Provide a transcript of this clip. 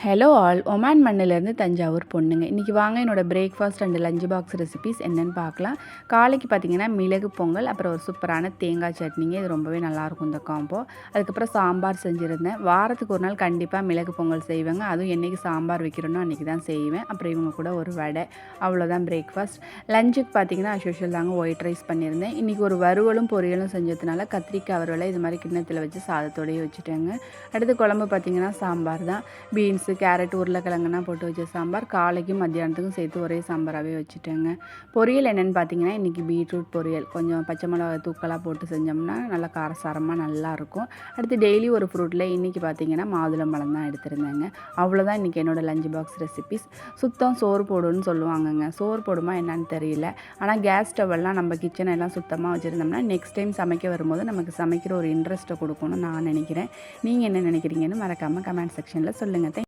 Hello all, Oman மண்ணிலேருந்து Thanjavur பொண்ணுங்க. இன்றைக்கி வாங்க என்னோடய breakfast and lunch box recipes என்னென்னு பார்க்கலாம். காலைக்கு பார்த்திங்கன்னா மிளகு பொங்கல், அப்புறம் ஒரு சூப்பரான தேங்காய் சட்னிங்க. இது ரொம்பவே நல்லாயிருக்கும் இந்த காம்போ. அதுக்கப்புறம் சாம்பார் செஞ்சுருந்தேன். வாரத்துக்கு ஒரு நாள் கண்டிப்பாக மிளகு பொங்கல் செய்வேங்க. அதுவும் என்றைக்கு சாம்பார் வைக்கிறேனோ அன்றைக்கி தான் செய்வேன். அப்புறம் இவங்க கூட ஒரு வடை, அவ்வளோதான் பிரேக்ஃபாஸ்ட். லஞ்சுக்கு பார்த்திங்கன்னா அஸ்யூஷுவல் தாங்க ஒயிட் ரைஸ் பண்ணியிருந்தேன். இன்றைக்கி ஒரு வறுவலும் பொரியலும் செஞ்சதுனால கத்திரிக்காய் வறுவலை இது மாதிரி கிண்ணத்தில் வச்சு சாதத்தோடையே வச்சுட்டேங்க. அடுத்து குழம்பு பார்த்திங்கன்னா சாம்பார் தான். பீன்ஸு, கேரட், உருளைக்கிழங்குலாம் போட்டு வச்ச சாம்பார். காலைக்கும் மத்தியானத்துக்கும் சேர்த்து ஒரே சாம்பாராகவே வச்சுட்டேங்க. பொரியல் என்னென்னு பார்த்தீங்கன்னா இன்றைக்கி பீட்ரூட் பொரியல். கொஞ்சம் பச்சை மிளகாய் தூக்கலாக போட்டு செஞ்சோம்னா நல்லா காரசாரமாக நல்லாயிருக்கும். அடுத்து டெய்லி ஒரு ஃப்ரூட்டில் இன்றைக்கி பார்த்தீங்கன்னா மாதுளம்பழம் தான் எடுத்திருந்தேங்க. அவ்வளோதான் இன்றைக்கி என்னோடய லஞ்ச் பாக்ஸ் ரெசிபீஸ். சுத்தம் சோறு போடுன்னு சொல்லுவாங்கங்க. சோறு போடுமா என்னன்னு தெரியல. ஆனால் கேஸ் ஸ்டவ்வெல்லாம் நம்ம கிச்சனை எல்லாம் சுத்தமாக வச்சுருந்தோம்னா நெக்ஸ்ட் டைம் சமைக்க வரும்போது நமக்கு சமைக்கிற ஒரு இன்ட்ரெஸ்ட்டை கொடுக்கணும்னு நான் நினைக்கிறேன். நீங்கள் என்ன நினைக்கிறீங்கன்னு மறக்காமல் கமெண்ட் செக்ஷனில் சொல்லுங்கள்.